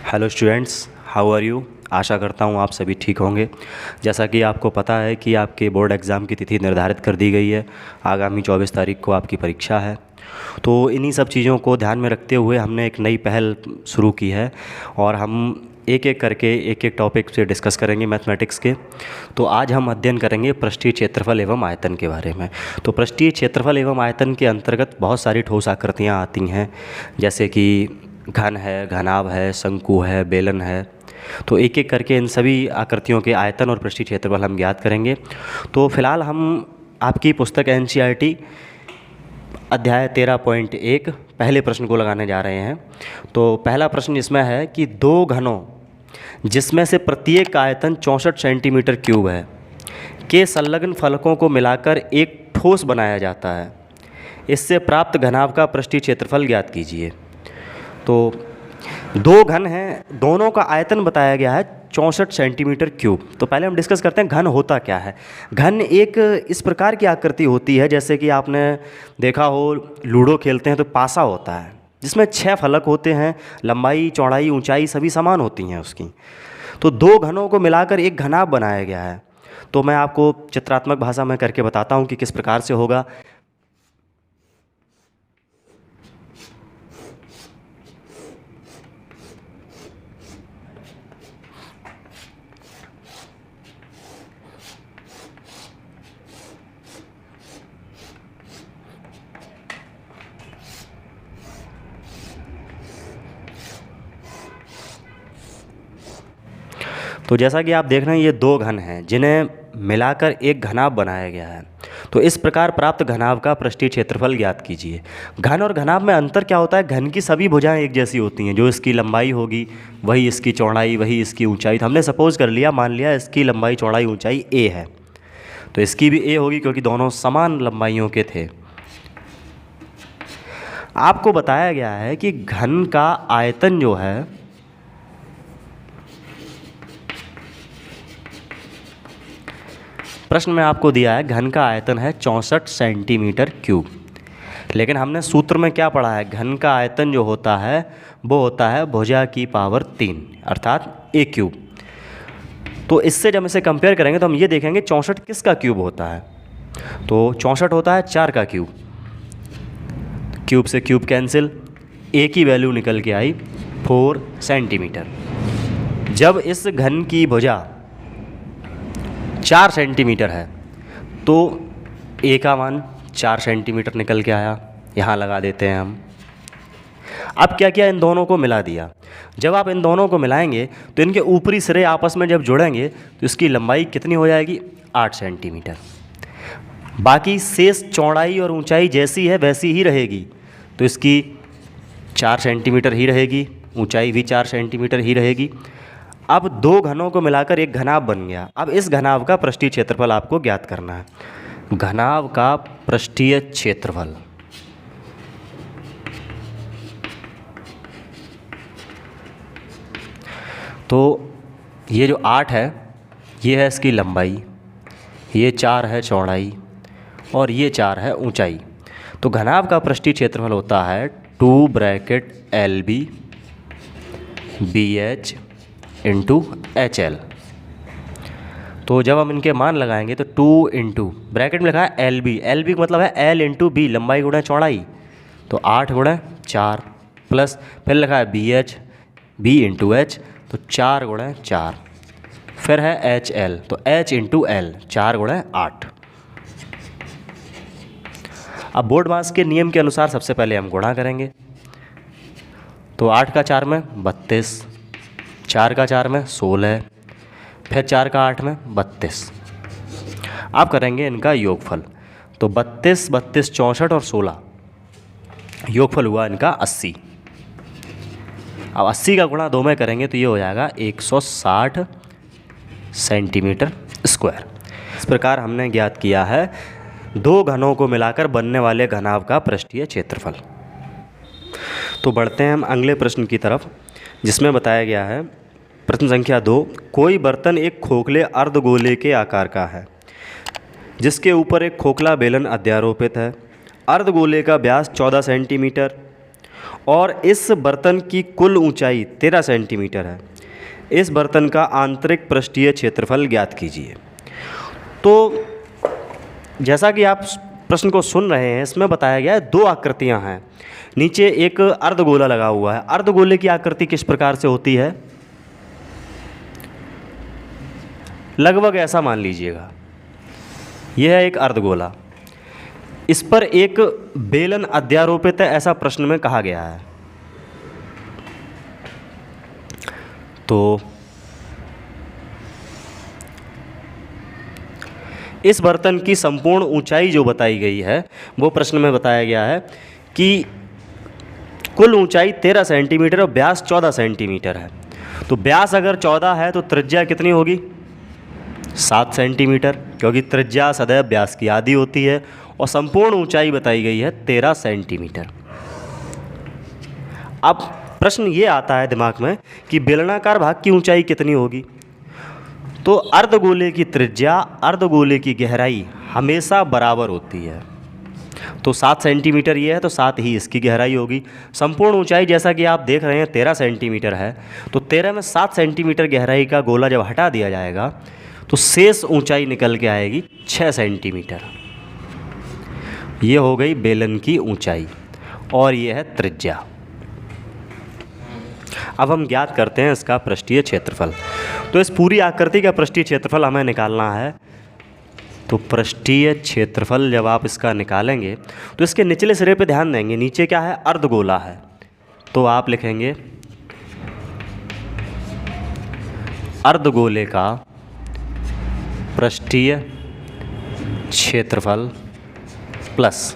Hello students, how are you. आशा करता हूँ आप सभी ठीक होंगे। जैसा कि आपको पता है कि आपके बोर्ड एग्ज़ाम की तिथि निर्धारित कर दी गई है। आगामी 24 तारीख को आपकी परीक्षा है। तो इन्हीं सब चीज़ों को ध्यान में रखते हुए हमने एक नई पहल शुरू की है और हम एक एक करके एक एक टॉपिक से डिस्कस करेंगे मैथमेटिक्स के। तो आज हम अध्ययन करेंगे पृष्ठीय क्षेत्रफल एवं आयतन के बारे में। तो पृष्ठीय क्षेत्रफल एवं आयतन के अंतर्गत बहुत सारी ठोस आकृतियाँ आती हैं, जैसे कि घन है, घनाभ है, शंकु है, बेलन है। तो एक एक करके इन सभी आकृतियों के आयतन और पृष्ठीय क्षेत्रफल हम ज्ञात करेंगे। तो फिलहाल हम आपकी पुस्तक एनसीईआरटी अध्याय 13.1 पहले प्रश्न को लगाने जा रहे हैं। तो पहला प्रश्न इसमें है कि दो घनों जिसमें से प्रत्येक का आयतन 64 सेंटीमीटर क्यूब है के संलग्न फलकों को मिलाकर एक ठोस बनाया जाता है। इससे प्राप्त घनाभ का पृष्ठीय क्षेत्रफल ज्ञात कीजिए। तो दो घन हैं, दोनों का आयतन बताया गया है 64 सेंटीमीटर क्यूब। तो पहले हम डिस्कस करते हैं घन होता क्या है। घन एक इस प्रकार की आकृति होती है, जैसे कि आपने देखा हो लूडो खेलते हैं तो पासा होता है, जिसमें 6 फलक होते हैं, लंबाई, चौड़ाई, ऊंचाई सभी समान होती हैं उसकी। तो दो घनों को मिलाकर एक घनाभ बनाया गया है। तो मैं आपको चित्रात्मक भाषा में करके बताता हूँ कि किस प्रकार से होगा। तो जैसा कि आप देख रहे हैं ये दो घन हैं जिन्हें मिलाकर एक घनाभ बनाया गया है। तो इस प्रकार प्राप्त घनाभ का पृष्ठीय क्षेत्रफल ज्ञात कीजिए। घन और घनाभ में अंतर क्या होता है? घन की सभी भुजाएं एक जैसी होती हैं, जो इसकी लंबाई होगी वही इसकी चौड़ाई, वही इसकी ऊंचाई। तो हमने सपोज कर लिया, मान लिया इसकी लंबाई, चौड़ाई, ऊंचाई ए है, तो इसकी भी ए होगी क्योंकि दोनों समान लंबाइयों के थे। आपको बताया गया है कि घन का आयतन जो है प्रश्न में आपको दिया है घन का आयतन है 64 सेंटीमीटर क्यूब। लेकिन हमने सूत्र में क्या पढ़ा है? घन का आयतन जो होता है वो होता है भुजा की पावर 3 अर्थात ए क्यूब। तो इससे जब इसे कंपेयर करेंगे तो हम ये देखेंगे 64 किसका क्यूब होता है। तो 64 होता है 4 का क्यूब। क्यूब से क्यूब कैंसिल, ए की वैल्यू निकल के आई 4 सेंटीमीटर। जब इस घन की भुजा 4 सेंटीमीटर है तो ए का मान 4 सेंटीमीटर निकल के आया। यहाँ लगा देते हैं हम। अब क्या किया? इन दोनों को मिला दिया। जब आप इन दोनों को मिलाएंगे तो इनके ऊपरी सिरे आपस में जब जुड़ेंगे तो इसकी लंबाई कितनी हो जाएगी? 8 सेंटीमीटर। बाकी शेष चौड़ाई और ऊंचाई जैसी है वैसी ही रहेगी, तो इसकी 4 सेंटीमीटर ही रहेगी, ऊंचाई भी 4 सेंटीमीटर ही रहेगी। अब दो घनों को मिलाकर एक घनाभ बन गया। अब इस घनाभ का पृष्ठीय क्षेत्रफल आपको ज्ञात करना है। घनाभ का पृष्ठीय क्षेत्रफल तो ये जो 8 है ये है इसकी लंबाई, ये 4 है चौड़ाई और ये 4 है ऊंचाई। तो घनाभ का पृष्ठीय क्षेत्रफल होता है 2 bracket LB BH into HL। तो जब हम इनके मान लगाएंगे तो 2 इंटू ब्रैकेट में लिखा है LB का मतलब है L इंटू B, लंबाई गुणा चौड़ाई। तो 8 गुणा 4 प्लस फिर लिखा है BH B इंटू H, तो 4 गुणा 4, फिर है HL तो H इंटू L 4 गुणा 8। अब बोर्ड मास के नियम के अनुसार सबसे पहले हम गुणा करेंगे। तो 8 का 4 में 32, 4 का 4 में 16, फिर 4 का 8 में 32। आप करेंगे इनका योगफल। तो 32, 32, 64 और 16, योगफल हुआ इनका 80। अब 80 का गुणा 2 में करेंगे तो ये हो जाएगा 160 सेंटीमीटर स्क्वायर। इस प्रकार हमने ज्ञात किया है दो घनों को मिलाकर बनने वाले घनाभ का पृष्ठीय क्षेत्रफल। तो बढ़ते हैं हम अगले प्रश्न की तरफ, जिसमें बताया गया है प्रश्न संख्या 2, कोई बर्तन एक खोखले अर्धगोले के आकार का है जिसके ऊपर एक खोखला बेलन अध्यारोपित है। अर्धगोले का व्यास 14 सेंटीमीटर और इस बर्तन की कुल ऊंचाई 13 सेंटीमीटर है। इस बर्तन का आंतरिक पृष्ठीय क्षेत्रफल ज्ञात कीजिए। तो जैसा कि आप प्रश्न को सुन रहे हैं, इसमें बताया गया है दो आकृतियां हैं। नीचे एक अर्धगोला लगा हुआ है। अर्धगोले की आकृति किस प्रकार से होती है? लगभग ऐसा मान लीजिएगा, यह है एक अर्धगोला। इस पर एक बेलन अध्यारोपित है, ऐसा प्रश्न में कहा गया है। तो इस बर्तन की संपूर्ण ऊंचाई जो बताई गई है, वो प्रश्न में बताया गया है कि कुल ऊंचाई 13 सेंटीमीटर और व्यास 14 सेंटीमीटर है। तो व्यास अगर 14 है तो त्रिज्या कितनी होगी? 7 सेंटीमीटर, क्योंकि त्रिज्या सदैव व्यास की आधी होती है। और संपूर्ण ऊंचाई बताई गई है 13 सेंटीमीटर। अब प्रश्न ये आता है दिमाग में कि बेलनाकार भाग की ऊंचाई कितनी होगी? तो अर्धगोले की त्रिज्या, अर्धगोले की गहराई हमेशा बराबर होती है। तो 7 सेंटीमीटर ये है, तो 7 ही इसकी गहराई होगी। संपूर्ण ऊंचाई जैसा कि आप देख रहे हैं 13 सेंटीमीटर है, तो 13 में 7 सेंटीमीटर गहराई का गोला जब हटा दिया जाएगा तो शेष ऊंचाई निकल के आएगी 6 सेंटीमीटर। ये हो गई बेलन की ऊंचाई और ये है त्रिज्या। अब हम ज्ञात करते हैं इसका पृष्ठीय क्षेत्रफल। तो इस पूरी आकृति का पृष्ठीय क्षेत्रफल हमें निकालना है। तो पृष्ठीय क्षेत्रफल जब आप इसका निकालेंगे तो इसके निचले सिरे पे ध्यान देंगे, नीचे क्या है? अर्धगोला है। तो आप लिखेंगे अर्धगोले का पृष्ठीय क्षेत्रफल प्लस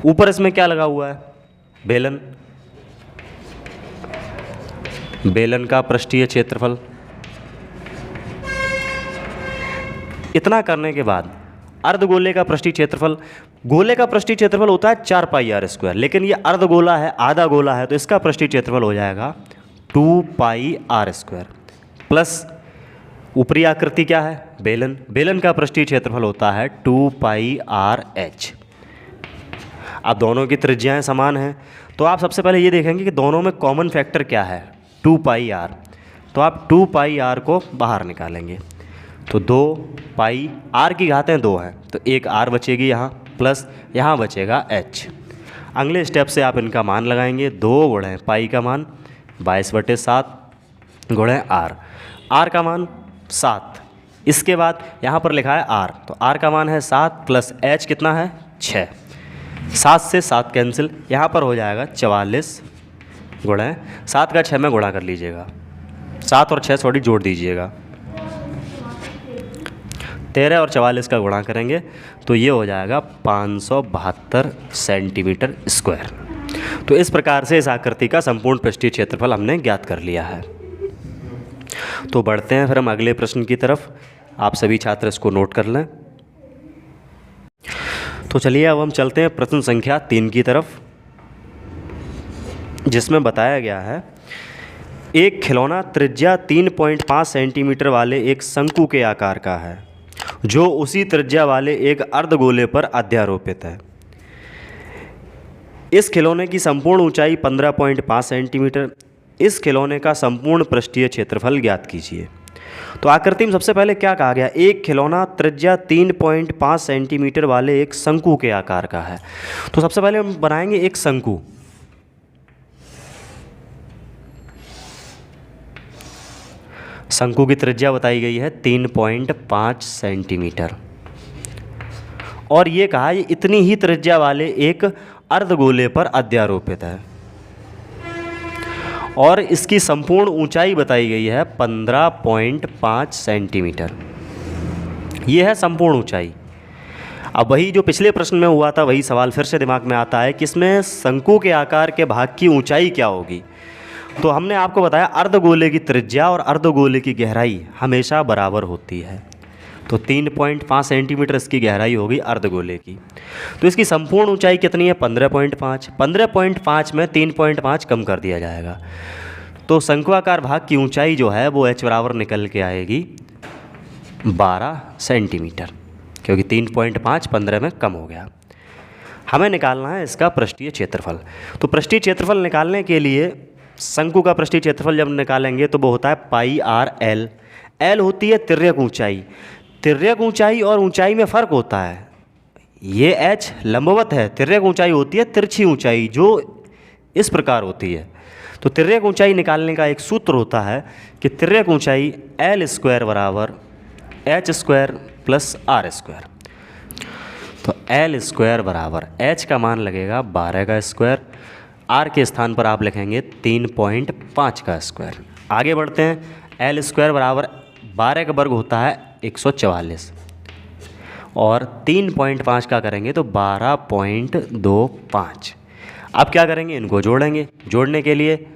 ऊपर इसमें क्या लगा हुआ है? बेलन। बेलन का पृष्ठीय क्षेत्रफल। इतना करने के बाद अर्धगोले का पृष्ठीय क्षेत्रफल, गोले का पृष्ठीय क्षेत्रफल होता है 4 पाई आर स्क्वायर, लेकिन ये अर्धगोला है, आधा गोला है, तो इसका पृष्ठीय क्षेत्रफल हो जाएगा 2 पाई आर स्क्वायर प्लस ऊपरी आकृति क्या है? बेलन। बेलन का पृष्ठीय क्षेत्रफल होता है 2 पाई आर एच। अब दोनों की त्रिज्याएं समान हैं, तो आप सबसे पहले ये देखेंगे कि दोनों में कॉमन फैक्टर क्या है? 2 पाई आर। तो आप 2 पाई आर को बाहर निकालेंगे तो 2 पाई, आर की घातें 2 हैं, तो एक आर बचेगी यहाँ, प्लस यहाँ बचेगा एच। अगले स्टेप से आप इनका मान लगाएंगे। 2 गुणे पाई का मान 22/7 गुणे आर। आर का मान 7। इसके बाद यहाँ पर लिखा है आर, तो आर का मान है 7 प्लस एच कितना है? 6। 7 से 7 कैंसिल, यहाँ पर हो जाएगा 44 गुणे 7 का 6 में गुणा कर लीजिएगा। 7 और 6 थोड़ी जोड़ दीजिएगा। 13 और 44 का गुणा करेंगे तो ये हो जाएगा 572 सेंटीमीटर स्क्वायर। तो इस प्रकार से इस आकृति का संपूर्ण पृष्ठीय क्षेत्रफल हमने ज्ञात कर लिया है। तो बढ़ते हैं फिर हम अगले प्रश्न की तरफ। आप सभी छात्र इसको नोट कर लें। तो चलिए अब हम चलते हैं प्रश्न संख्या 3 की तरफ, जिसमें बताया गया है एक खिलौना त्रिज्या 3.5 सेंटीमीटर वाले एक शंकु के आकार का है, जो उसी त्रिज्या वाले एक अर्धगोले पर अध्यारोपित है। इस खिलौने की संपूर्ण ऊंचाई 15.5 सेंटीमीटर। इस खिलौने का संपूर्ण पृष्ठीय क्षेत्रफल ज्ञात कीजिए। तो आकृति में सबसे पहले क्या कहा गया? एक खिलौना त्रिज्या 3.5 सेंटीमीटर वाले एक शंकु के आकार का है। तो सबसे पहले हम बनाएंगे एक शंकु। शंकु की त्रिज्या बताई गई है 3.5 सेंटीमीटर और ये कहा ये इतनी ही त्रिज्या वाले एक अर्धगोले पर अध्यारोपित है और इसकी संपूर्ण ऊंचाई बताई गई है 15.5 सेंटीमीटर। ये है संपूर्ण ऊंचाई। अब वही जो पिछले प्रश्न में हुआ था वही सवाल फिर से दिमाग में आता है कि इसमें शंकु के आकार के भाग की ऊंचाई क्या होगी। तो हमने आपको बताया अर्धगोले की त्रिज्या और अर्धगोले की गहराई हमेशा बराबर होती है। तो 3.5 सेंटीमीटर इसकी गहराई होगी अर्धगोले की। तो इसकी संपूर्ण ऊंचाई कितनी है? 15.5। 15.5 में 3.5 कम कर दिया जाएगा तो शंक्वाकार भाग की ऊंचाई जो है वो h बराबर निकल के आएगी 12 सेंटीमीटर, क्योंकि 3.5 15 में कम हो गया। हमें निकालना है इसका पृष्ठीय क्षेत्रफल। तो पृष्ठीय क्षेत्रफल निकालने के लिए शंकु का पृष्ठीय क्षेत्रफल जब निकालेंगे तो वो होता है पाई आर एल। एल होती है तिर्यक ऊंचाई। तिर्यक ऊंचाई और ऊंचाई में फ़र्क होता है। ये एच लंबवत है, तिर्यक ऊंचाई होती है तिरछी ऊंचाई जो इस प्रकार होती है। तो तिर्यक ऊंचाई निकालने का एक सूत्र होता है कि तिर्यक ऊंचाई एल स्क्वायर बराबर H square plus R square. तो एल स्क्वायर बराबर एच का मान लगेगा 12 का स्क्वायर, आर के स्थान पर आप लिखेंगे 3.5 का स्क्वायर। आगे बढ़ते हैं। एल स्क्वायर बराबर 12 का वर्ग होता है 144 और 3.5 का करेंगे तो 12.25। अब क्या करेंगे, इनको जोड़ेंगे। जोड़ने के लिए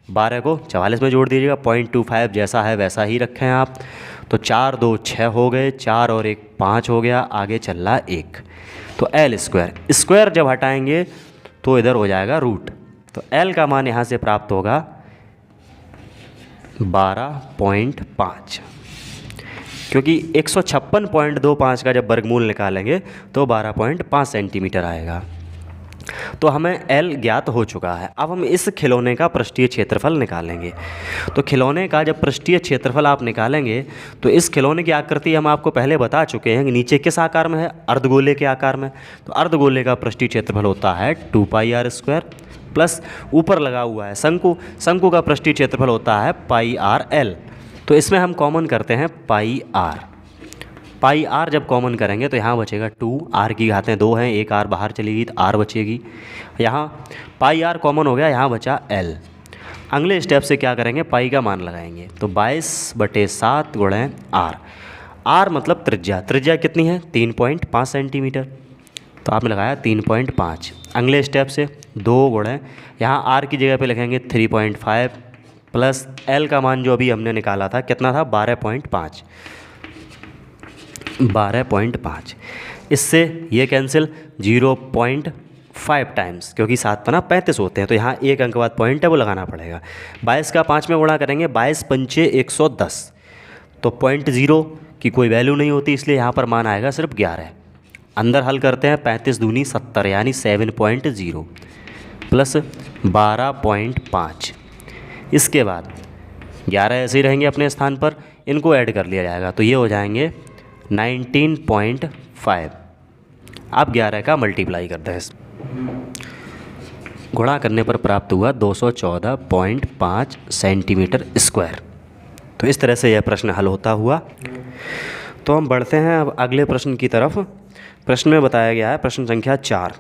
12 को 44 में जोड़ दीजिएगा, 0.25 जैसा है वैसा ही रखें आप। तो 4 2 6 हो गए, 4 और 1 5 हो गया, आगे चल रहा 1। तो एल स्क्वायर स्क्वायर जब हटाएंगे तो इधर हो जाएगा रूट। तो एल का मान यहाँ से प्राप्त होगा 12.5, क्योंकि 156.25 का जब वर्गमूल निकालेंगे तो 12.5 सेंटीमीटर आएगा। तो हमें एल ज्ञात हो चुका है। अब हम इस खिलौने का पृष्ठीय क्षेत्रफल निकालेंगे। तो खिलौने का जब पृष्ठीय क्षेत्रफल आप निकालेंगे तो इस खिलौने की आकृति हम आपको पहले बता चुके हैं कि नीचे किस आकार में है, अर्धगोले के आकार में। तो अर्धगोले का पृष्ठीय क्षेत्रफल होता है 2 पाई आर स्क्वायर प्लस ऊपर लगा हुआ है शंकु। शंकु का पृष्ठीय क्षेत्रफल होता है पाई आर एल। तो इसमें हम कॉमन करते हैं पाई आर। पाई आर जब कॉमन करेंगे तो यहाँ बचेगा 2, आर की घातें 2 हैं, एक आर बाहर चलेगी तो आर बचेगी। यहाँ पाई आर कॉमन हो गया, यहाँ बचा एल। अगले स्टेप से क्या करेंगे, पाई का मान लगाएंगे। तो 22/7 गुणे आर। आर मतलब त्रिज्या। त्रिज्या कितनी है, 3.5 सेंटीमीटर। तो आपने लगाया 3.5। अगले स्टेप से 2 गुणे, यहाँ आर की जगह पे लिखेंगे 3.5 प्लस एल का मान जो अभी हमने निकाला था कितना था, 12.5। 12.5 इससे ये कैंसिल, 0.5 टाइम्स, क्योंकि 7 पना 35 होते हैं तो यहाँ एक अंक बाद पॉइंट है वो लगाना पड़ेगा। 22 का 5 में गुणा करेंगे, 22 पंचे 110। तो 0.0 की कोई वैल्यू नहीं होती, इसलिए यहाँ पर मान आएगा सिर्फ 11। अंदर हल करते हैं, 35 दूनी 70 यानी 7.0 प्लस 12.5। इसके बाद 11 ऐसे ही रहेंगे अपने स्थान पर, इनको ऐड कर लिया जाएगा तो ये हो जाएंगे 19.5। अब 11 का मल्टीप्लाई करते हैं, गुणा करने पर प्राप्त हुआ 214.5 सेंटीमीटर स्क्वायर। तो इस तरह से यह प्रश्न हल होता हुआ। तो हम बढ़ते हैं अब अगले प्रश्न की तरफ। प्रश्न में बताया गया है, प्रश्न संख्या 4,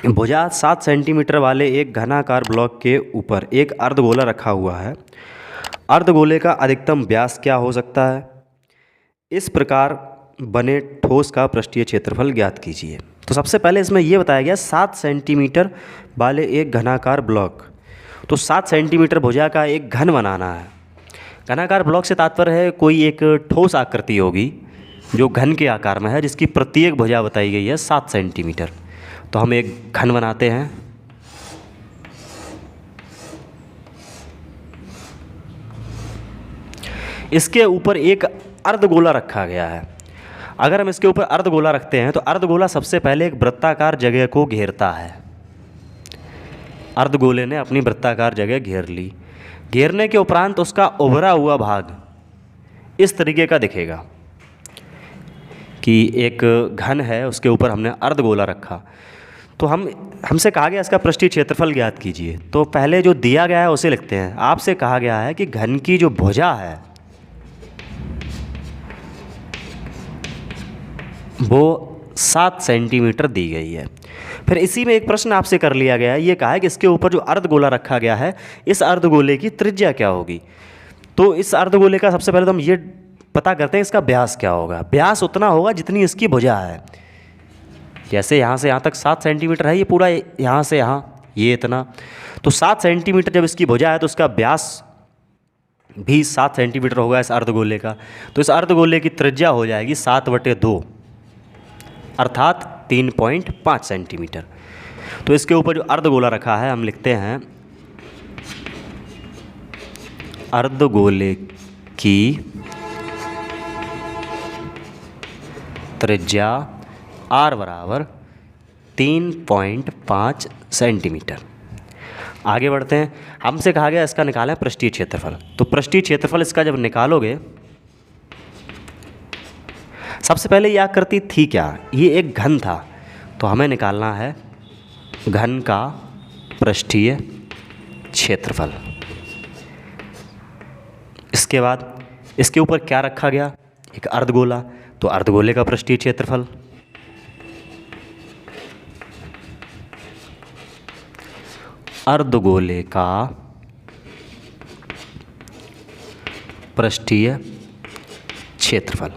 भुजा 7 सेंटीमीटर वाले एक घनाकार ब्लॉक के ऊपर एक अर्धगोला रखा हुआ है। अर्धगोले का अधिकतम व्यास क्या हो सकता है, इस प्रकार बने ठोस का पृष्ठीय क्षेत्रफल ज्ञात कीजिए। तो सबसे पहले इसमें यह बताया गया 7 सेंटीमीटर वाले एक घनाकार ब्लॉक। तो 7 सेंटीमीटर भुजा का एक घन बनाना है। घनाकार ब्लॉक से तात्पर्य है कोई एक ठोस आकृति होगी जो घन के आकार में है, जिसकी प्रत्येक भुजा बताई गई है 7 सेंटीमीटर। तो हम एक घन बनाते हैं। इसके ऊपर एक अर्धगोला रखा गया है। अगर हम इसके ऊपर अर्धगोला रखते हैं तो अर्धगोला सबसे पहले एक वृत्ताकार जगह को घेरता है। अर्धगोले ने अपनी वृत्ताकार जगह घेर ली। घेरने के उपरांत उसका उभरा हुआ भाग इस तरीके का दिखेगा कि एक घन है, उसके ऊपर हमने अर्धगोला रखा। तो हमसे कहा गया इसका पृष्ठीय क्षेत्रफल ज्ञात कीजिए। तो पहले जो दिया गया है उसे लिखते हैं। आपसे कहा गया है कि घन की जो भुजा है वो 7 सेंटीमीटर दी गई है। फिर इसी में एक प्रश्न आपसे कर लिया गया है, ये कहा है कि इसके ऊपर जो अर्धगोला रखा गया है इस अर्धगोले की त्रिज्या क्या होगी। तो इस अर्धगोले का सबसे पहले तो हम ये पता करते हैं इसका व्यास क्या होगा। व्यास उतना होगा जितनी इसकी भुजा है। जैसे यहाँ से यहाँ तक 7 सेंटीमीटर है, ये पूरा यहाँ से यहाँ ये इतना। तो 7 सेंटीमीटर जब इसकी भुजा है तो उसका व्यास भी 7 सेंटीमीटर होगा इस अर्धगोले का। तो इस अर्धगोले की त्रिज्या हो जाएगी 7/2 अर्थात 3.5 सेंटीमीटर। तो इसके ऊपर जो अर्धगोला रखा है हम लिखते हैं अर्धगोले की त्रिज्या r बराबर 3.5 सेंटीमीटर। आगे बढ़ते हैं। हमसे कहा गया इसका निकालें पृष्ठीय क्षेत्रफल। तो पृष्ठीय क्षेत्रफल इसका जब निकालोगे, सबसे पहले ये आकृति थी क्या, ये एक घन था, तो हमें निकालना है घन का पृष्ठीय क्षेत्रफल। इसके बाद इसके ऊपर क्या रखा गया, एक अर्धगोला, तो अर्धगोले का पृष्ठीय क्षेत्रफल। अर्धगोले का पृष्ठीय क्षेत्रफल।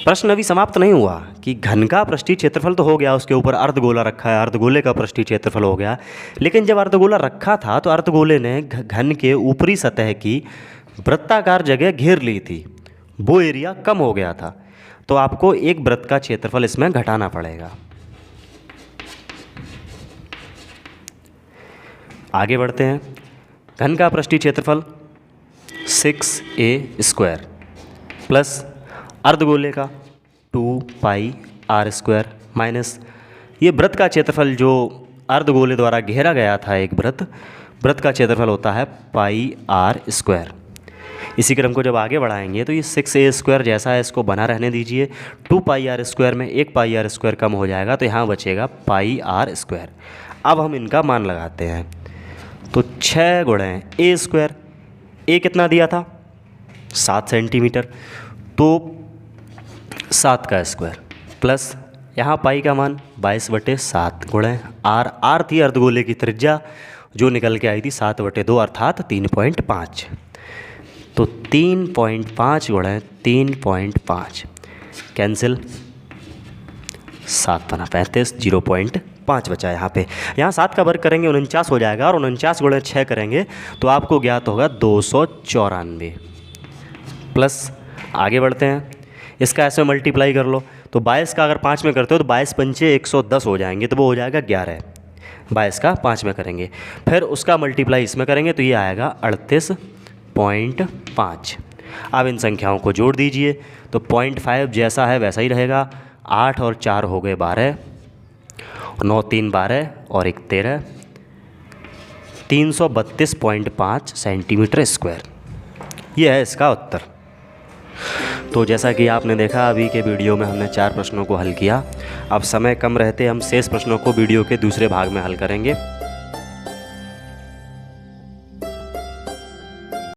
प्रश्न अभी समाप्त नहीं हुआ कि घन का पृष्ठीय क्षेत्रफल तो हो गया, उसके ऊपर अर्धगोला रखा है, अर्धगोले का पृष्ठीय क्षेत्रफल हो गया। लेकिन जब अर्धगोला रखा था तो अर्धगोले ने घन के ऊपरी सतह की वृत्ताकार जगह घेर ली थी, वो एरिया कम हो गया था, तो आपको एक वृत्त का क्षेत्रफल इसमें घटाना पड़ेगा। आगे बढ़ते हैं। घन का पृष्ठीय क्षेत्रफल 6a² प्लस अर्धगोले का 2πr² माइनस ये वृत्त का क्षेत्रफल जो अर्धगोले द्वारा घेरा गया था, एक वृत्त का क्षेत्रफल होता है πr²। इसी क्रम को जब आगे बढ़ाएंगे तो ये 6a² जैसा है इसको बना रहने दीजिए। 2πr² में एक πr² कम हो जाएगा, तो यहाँ बचेगा πr²। अब हम इनका मान लगाते हैं, तो 6 गुणे a², a कितना दिया था 7 सेंटीमीटर, तो 7 का स्क्वायर प्लस यहाँ पाई का मान 22/7 गुणे r थी अर्धगोले की त्रिज्या जो निकल के आई थी 7/2 अर्थात 3.5। तो 3.5 गुणे 3.5 कैंसिल, 7 बना 35, 0.5 बचा यहाँ पे। यहाँ 7 का वर्ग करेंगे 49 हो जाएगा, और 49 गुणे 6 करेंगे तो आपको ज्ञात होगा 294। प्लस आगे बढ़ते हैं, इसका ऐसे मल्टीप्लाई कर लो, तो 22 का अगर 5 में करते हो तो 22 पंचे 110 हो जाएंगे, तो वो हो जाएगा 11। 22 का 5 में करेंगे, फिर उसका मल्टीप्लाई इसमें करेंगे तो ये आएगा 38.5। अब इन संख्याओं को जोड़ दीजिए, तो 0.5 जैसा है वैसा ही रहेगा। 8 और 4 हो गए 12, 9 3 12 और 1 13, 332.5 सेंटीमीटर स्क्वायर। ये है इसका उत्तर। तो जैसा कि आपने देखा अभी के वीडियो में हमने 4 प्रश्नों को हल किया। अब समय कम रहते हम शेष प्रश्नों को वीडियो के दूसरे भाग में हल करेंगे।